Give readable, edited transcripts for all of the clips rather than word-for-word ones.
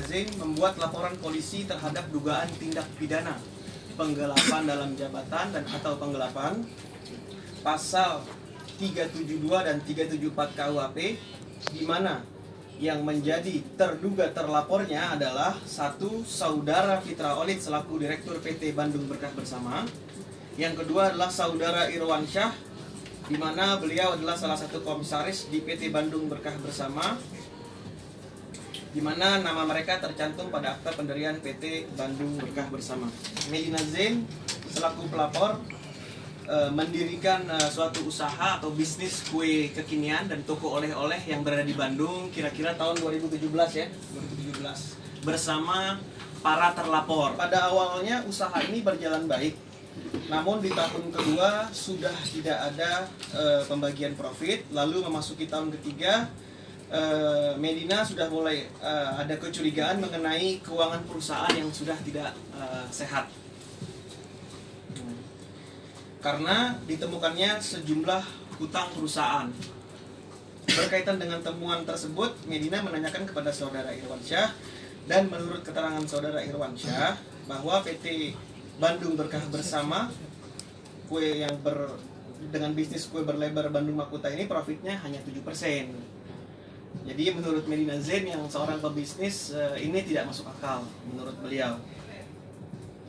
Zain membuat laporan polisi terhadap dugaan tindak pidana penggelapan dalam jabatan dan atau penggelapan pasal 372 dan 374 KUHP, di mana yang menjadi terduga terlapornya adalah satu, saudara Fitra Olid selaku Direktur PT Bandung Berkah Bersama. Yang kedua adalah saudara Irwansyah, di mana beliau adalah salah satu komisaris di PT Bandung Berkah Bersama, di mana nama mereka tercantum pada akta pendirian PT Bandung Berkah Bersama. Medina Zain selaku pelapor mendirikan suatu usaha atau bisnis kue kekinian dan toko oleh-oleh yang berada di Bandung kira-kira tahun 2017 ya, 2017 bersama para terlapor. Pada awalnya usaha ini berjalan baik, namun di tahun kedua sudah tidak ada pembagian profit. Lalu memasuki tahun ketiga, Medina sudah mulai ada kecurigaan mengenai keuangan perusahaan yang sudah tidak sehat, karena ditemukannya sejumlah hutang perusahaan. Berkaitan dengan temuan tersebut, Medina menanyakan kepada saudara Irwansyah, dan menurut keterangan saudara Irwansyah bahwa PT Bandung Berkah Bersama kue yang dengan bisnis kue berlebar Bandung Makuta ini profitnya hanya 7%. Jadi menurut Medina Zain yang seorang pebisnis, ini tidak masuk akal menurut beliau.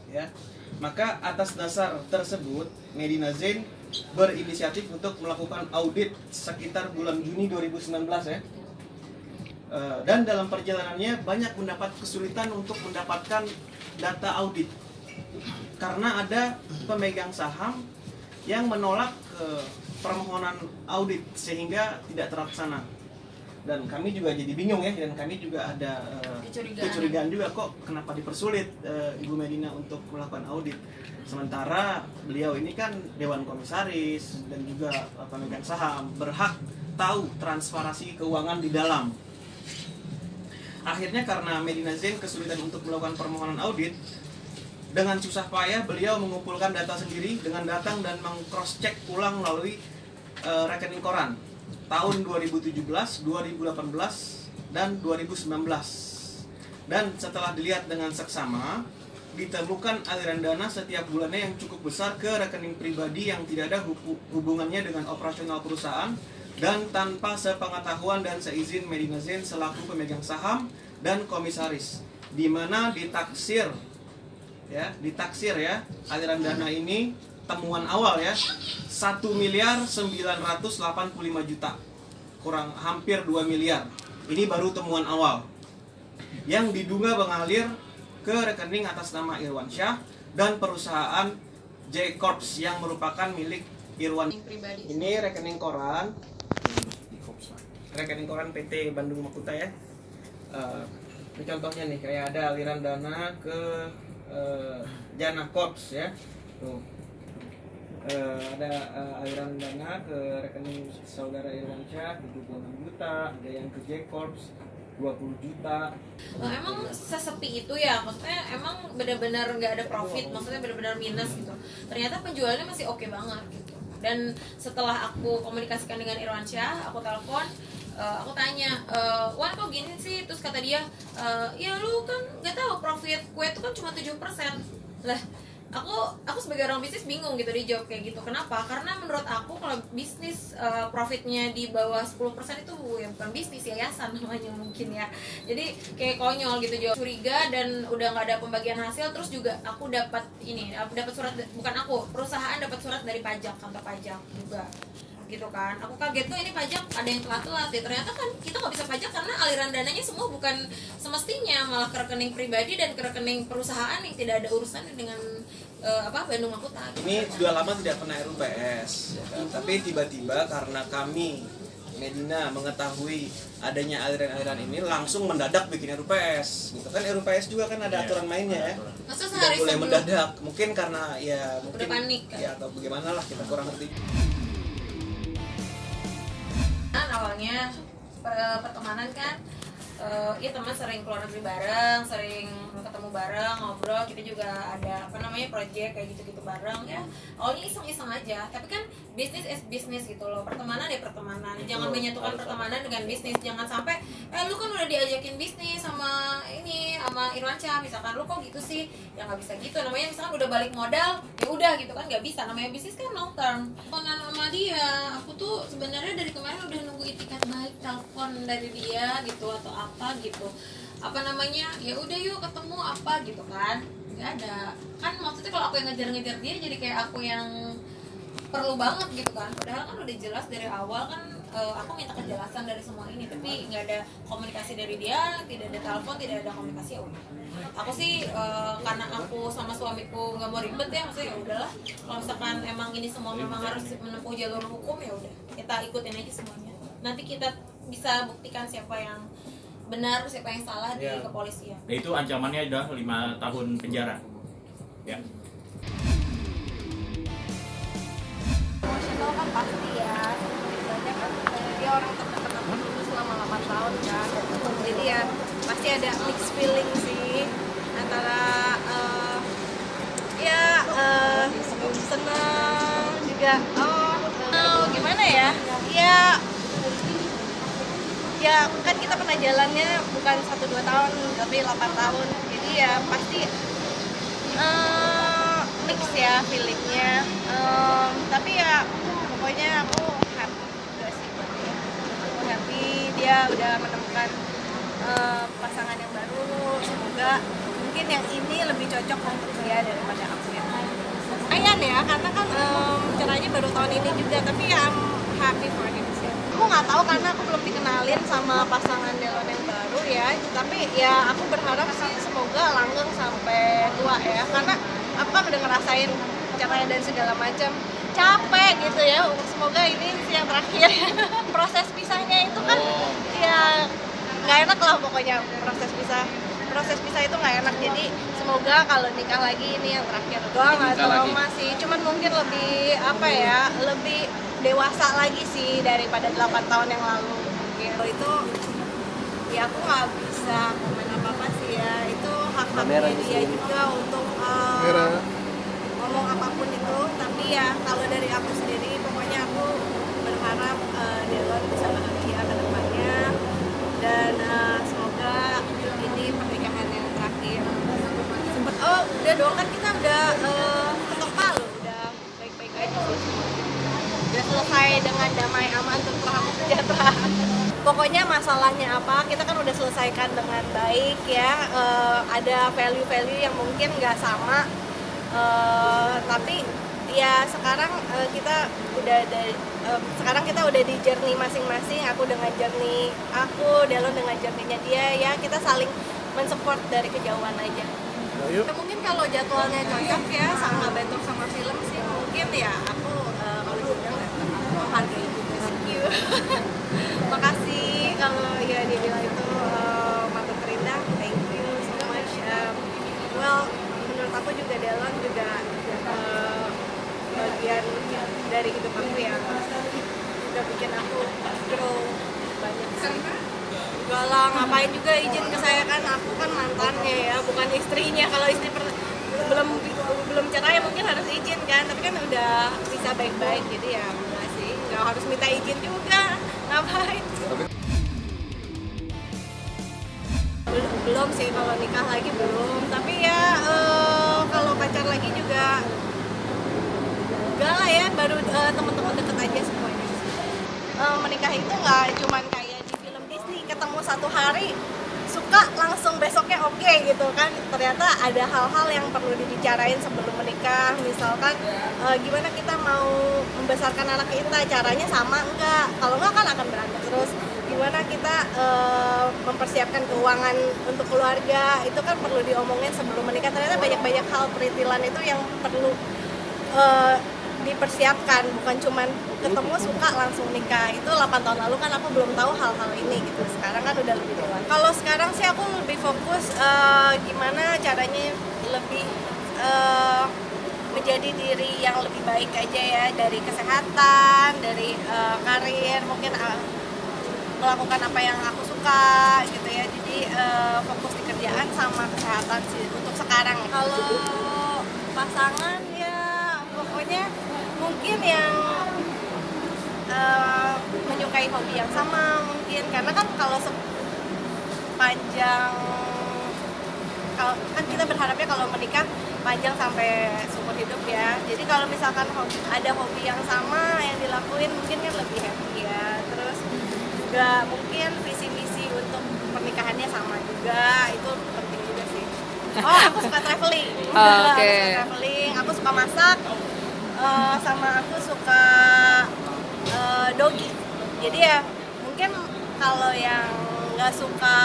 Ya. Maka atas dasar tersebut Medina Zain berinisiatif untuk melakukan audit sekitar bulan Juni 2019 ya. Dan dalam perjalanannya banyak mendapat kesulitan untuk mendapatkan data audit, karena ada pemegang saham yang menolak permohonan audit sehingga tidak terlaksana. Dan kami juga jadi bingung ya, dan kami juga ada kecurigaan juga, kok kenapa dipersulit Ibu Medina untuk melakukan audit, sementara beliau ini kan dewan komisaris dan juga pemegang saham, berhak tahu transparansi keuangan di dalam. Akhirnya karena Medina Zain kesulitan untuk melakukan permohonan audit, dengan susah payah beliau mengumpulkan data sendiri dengan datang dan meng-cross check ulang melalui rekening koran tahun 2017, 2018, dan 2019. Dan setelah dilihat dengan seksama, ditemukan aliran dana setiap bulannya yang cukup besar ke rekening pribadi yang tidak ada hubungannya dengan operasional perusahaan dan tanpa sepengetahuan dan seizin Medina Zain selaku pemegang saham dan komisaris, di mana ditaksir ya aliran dana ini, temuan awal ya, 1.985 juta, kurang hampir 2 miliar. Ini baru temuan awal yang diduga mengalir ke rekening atas nama Irwansyah dan perusahaan J Corps yang merupakan milik Irwan. Ini rekening koran PT Bandung Makuta ya. Ini contohnya nih, kayak ada aliran dana ke Jana Corps ya. Tuh. Ada aliran dana ke rekening saudara Irwansyah 76 juta, ada yang ke J Corps 20 juta. Emang sesepi itu ya, maksudnya emang benar-benar nggak ada profit, maksudnya benar-benar minus gitu. Ternyata penjualannya masih oke banget gitu. Dan setelah aku komunikasikan dengan Irwansyah, aku telepon, aku tanya, Wan kok gini sih? Terus kata dia, ya lu kan nggak tahu profit kue itu kan cuma 7%. Lah, aku sebagai orang bisnis bingung gitu dijawab kayak gitu. Kenapa? Karena menurut aku kalau bisnis profitnya di bawah 10% itu ya bukan bisnis, yayasan namanya mungkin ya. Jadi kayak konyol gitu jawab. Curiga dan udah nggak ada pembagian hasil. Terus juga aku dapat surat, bukan aku, perusahaan dapat surat dari pajak, kantor pajak juga gitu kan. Aku kaget tuh, ini pajak ada yang telat-telat ya. Ternyata kan kita nggak bisa pajak karena aliran dananya semua bukan semestinya malah ke rekening pribadi dan ke rekening perusahaan yang tidak ada urusan dengan Bandung Makuta gitu. Ini sudah lama tidak pernah RUPS ya kan? Tapi tiba-tiba karena kami Medina mengetahui adanya aliran-aliran ini, langsung mendadak bikin RUPS gitu kan. RUPS juga kan ada aturan mainnya ya. Masa Tidak sehari boleh sebelum mendadak, mungkin karena ya mungkin udah panik kan? ya atau bagaimana lah, kita kurang ngerti. Awalnya pertemanan kan, ya teman sering keluar negeri bareng, sering ketemu bareng, ngobrol. Kita juga ada project kayak gitu-gitu bareng ya. Awalnya iseng-iseng aja, tapi kan bisnis is bisnis gitu loh. Pertemanan ya pertemanan. Jangan menyatukan pertemanan dengan bisnis. Jangan sampai lu kan udah diajakin bisnis sama Irwansyah, misalkan lu kok gitu sih, ya nggak bisa gitu. Namanya misalkan udah balik modal, ya udah gitu kan, nggak bisa. Namanya bisnis kan long term. Teleponan sama dia, aku tuh sebenarnya dari kemarin udah nunggu itikat baik telepon dari dia gitu atau apa gitu. Ya udah yuk ketemu apa gitu kan, nggak ada kan. Maksudnya kalau aku yang ngejar-ngejar dia, jadi kayak aku yang perlu banget gitu kan, padahal kan udah jelas dari awal kan. Aku minta kejelasan dari semua ini, tapi nggak ada komunikasi dari dia, tidak ada telepon, tidak ada komunikasi. Ya udah, aku sih karena aku sama suamiku nggak mau ribet ya, maksudnya ya udahlah, kalau misalkan emang ini semua memang harus menempuh jalur hukum, ya udah kita ikutin aja semuanya. Nanti kita bisa buktikan siapa yang benar, siapa yang salah di kepolisian. Nah, itu ancamannya udah 5 tahun penjara. Ya. Emosional kan pasti ya. Sebenarnya kan dia orang terdekat aku dulu selama 8 tahun kan. Jadi ya pasti ada mixed feeling sih antara senang juga. Gimana ya? Ya kan kita pernah jalannya bukan 1-2 tahun tapi 8 tahun, jadi ya pasti mix ya feelingnya, tapi ya pokoknya aku happy juga sih buat dia. Aku happy dia udah menemukan pasangan yang baru. Semoga mungkin yang ini lebih cocok untuk dia daripada aku yang lumayan ya, karena kan caranya baru tahun ini juga, tapi ya I'm happy for him sih. Aku nggak tahu karena aku belum dikenalin sama pasangan Delon yang baru ya, tapi ya aku berharap sih semoga langgeng sampai tua ya, karena aku kan udah ngerasain caranya dan segala macam, capek gitu ya. Semoga ini sih yang terakhir. Proses pisahnya itu kan ya nggak enak lah pokoknya. Proses pisah itu nggak enak, jadi semoga kalau nikah lagi ini yang terakhir. Gua nggak trauma sih, cuman mungkin lebih lebih dewasa lagi sih daripada 8 tahun yang lalu gitu. Itu ya aku nggak bisa komen apa-apa sih ya, itu hak-haknya dia juga untuk ngomong apapun itu. Tapi ya kalau dari aku sendiri pokoknya aku berharap Delon bisa bahagia ke depannya, dan semoga ini pernikahan yang terakhir. Udah dong, kan kita udah ketok palu, udah baik-baik aja sih, udah selesai dengan damai, aman, tentram, sejahtera. Pokoknya masalahnya apa, kita kan udah selesaikan dengan baik ya. Ada value-value yang mungkin nggak sama, tapi ya sekarang kita udah di journey masing-masing. Aku dengan journey aku, Delon dengan journey-nya dia ya. Kita saling mensupport dari kejauhan aja. Ya, mungkin kalau jadwalnya cocok ya sama bentuk sama film sih, mungkin ya aku kalau diundang menghargai juga. Thank you. Makasih kalau ya dia bilang itu matur terindah. Thank you so much. Menurut aku juga Delon juga bagian dari hidup aku yang udah bikin aku grow banyak sih. Enggak lah, ngapain juga izin ke saya, kan aku kan mantannya ya, bukan istrinya. Kalau istri belum cerai mungkin harus izin kan, tapi kan udah bisa baik-baik, jadi ya enggak sih, nggak harus minta izin juga, ngapain. Belum sih, kalau nikah lagi belum, tapi ya kalau pacar lagi juga enggak lah ya, baru teman-teman deket aja semuanya. Menikah itu nggak cuman kayak di film Disney, ketemu 1 hari suka langsung besoknya oke gitu kan. Ternyata ada hal-hal yang perlu dibicarain sebelum menikah, misalkan gimana kita mau membesarkan anak kita, caranya sama enggak, kalau enggak kan akan berantem terus. Gimana kita mempersiapkan keuangan untuk keluarga, itu kan perlu diomongin sebelum menikah. Ternyata banyak hal perintilan itu yang perlu dipersiapkan, bukan cuman ketemu suka langsung nikah. Itu 8 tahun lalu kan aku belum tahu hal-hal ini gitu. Sekarang kan udah lebih dewasa. Kalau sekarang sih aku lebih fokus gimana caranya lebih menjadi diri yang lebih baik aja ya, dari kesehatan, dari karir, mungkin melakukan apa yang aku suka gitu ya. Jadi fokus di kerjaan sama kesehatan sih untuk sekarang. Kalau pasangan ya pokoknya mungkin yang menyukai hobi yang sama mungkin, karena kan kalau sepanjang kalau kan kita berharapnya kalau menikah panjang sampai seumur hidup ya. Jadi kalau misalkan ada hobi yang sama yang dilakuin mungkin kan lebih happy ya. Terus juga mungkin visi misi untuk pernikahannya sama juga, itu penting juga sih. Oh, aku suka traveling. Aku suka traveling, aku suka masak, sama aku suka doggy. Jadi ya mungkin kalau yang nggak suka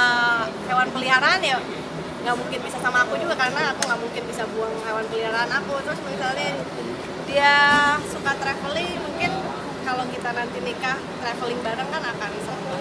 hewan peliharaan ya nggak mungkin bisa sama aku juga, karena aku nggak mungkin bisa buang hewan peliharaan aku. Terus misalnya dia suka traveling, mungkin kalau kita nanti nikah traveling bareng kan akan seru.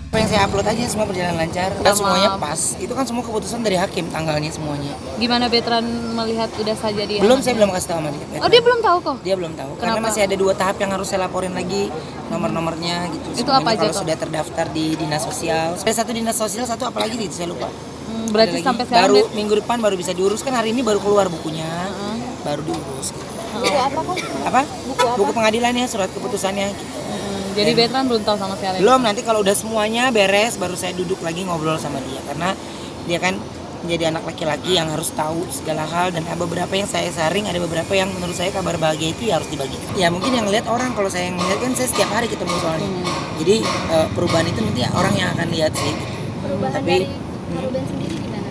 Apa yang saya upload aja semua berjalan lancar dan semuanya pas. Itu kan semua keputusan dari hakim, tanggalnya semuanya. Gimana Betran melihat udah sah jadi Belum, anaknya? saya belum kasih tahu sama dia. Oh, dia belum tahu kok? Dia belum tahu. Kenapa? Karena masih ada 2 tahap yang harus saya laporin lagi, nomor-nomornya gitu. Itu Semuanya apa aja kalau tuh? sudah terdaftar di dinas sosial. Ada 1 dinas sosial, 1 apa lagi gitu saya lupa. Berarti Ada sampai lagi. sekarang baru minggu depan baru bisa diurus, kan hari ini baru keluar bukunya. Baru diurus gitu. Buku apa kok? Apa? Buku pengadilannya, surat keputusannya gitu. Jadi Betran belum tahu sama sekali. Belum, nanti kalau udah semuanya beres baru saya duduk lagi ngobrol sama dia, karena dia kan menjadi anak laki-laki yang harus tahu segala hal, dan ada beberapa yang saya saring, ada beberapa yang menurut saya kabar bahagia itu ya harus dibagi. Ya mungkin yang lihat orang, kalau saya yang lihat kan saya setiap hari ketemu soalnya. Jadi perubahan itu nanti orang yang akan lihat sih. Perubahan Tapi, dari Kak Ruben sendiri gimana?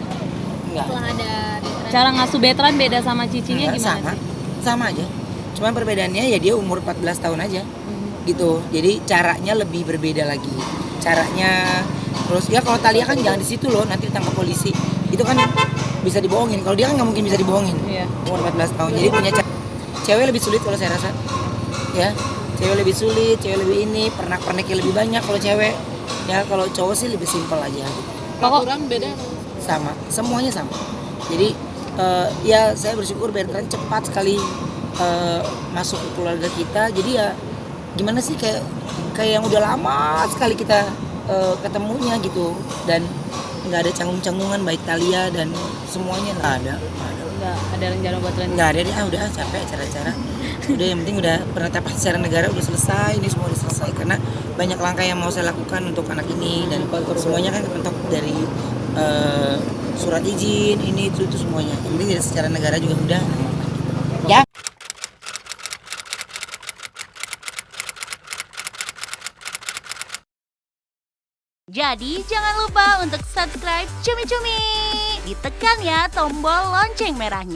Enggak. Setelah ada Betran. Cara ngasuh Betran beda sama cicinya Enggak, gimana sama. sih? Sama aja. Cuma perbedaannya ya dia umur 14 tahun aja. Gitu. Jadi caranya lebih berbeda lagi. Caranya terus ya kalau Talia kan jangan di situ loh, nanti ditangkap polisi. Itu kan bisa dibohongin. Kalau dia kan nggak mungkin bisa dibohongin. Iya. Umur 14 tahun. Jadi punya cewek lebih sulit kalau saya rasa. Ya. Cewek lebih sulit, cewek lebih ini, pernak-perniknya lebih banyak kalau cewek. Ya kalau cowok sih lebih simpel aja. Peraturan beda. Sama, semuanya sama. Jadi ya saya bersyukur Bertrand cepat sekali masuk ke keluarga kita. Jadi ya gimana sih, kayak yang udah lama sekali kita ketemunya gitu, dan nggak ada canggung-canggungan baik Talia dan semuanya nggak ada. Nggak ada rencana buat rencana. Nggak ada deh, udah capek acara-acara. Udah yang penting udah penetapan secara negara udah selesai, ini semua udah selesai, karena banyak langkah yang mau saya lakukan untuk anak ini, dan semuanya kan kebentuk dari surat izin ini itu semuanya. Ini secara negara juga udah. Ya. Jadi jangan lupa untuk subscribe Cumi Cumi. Ditekan ya tombol lonceng merahnya.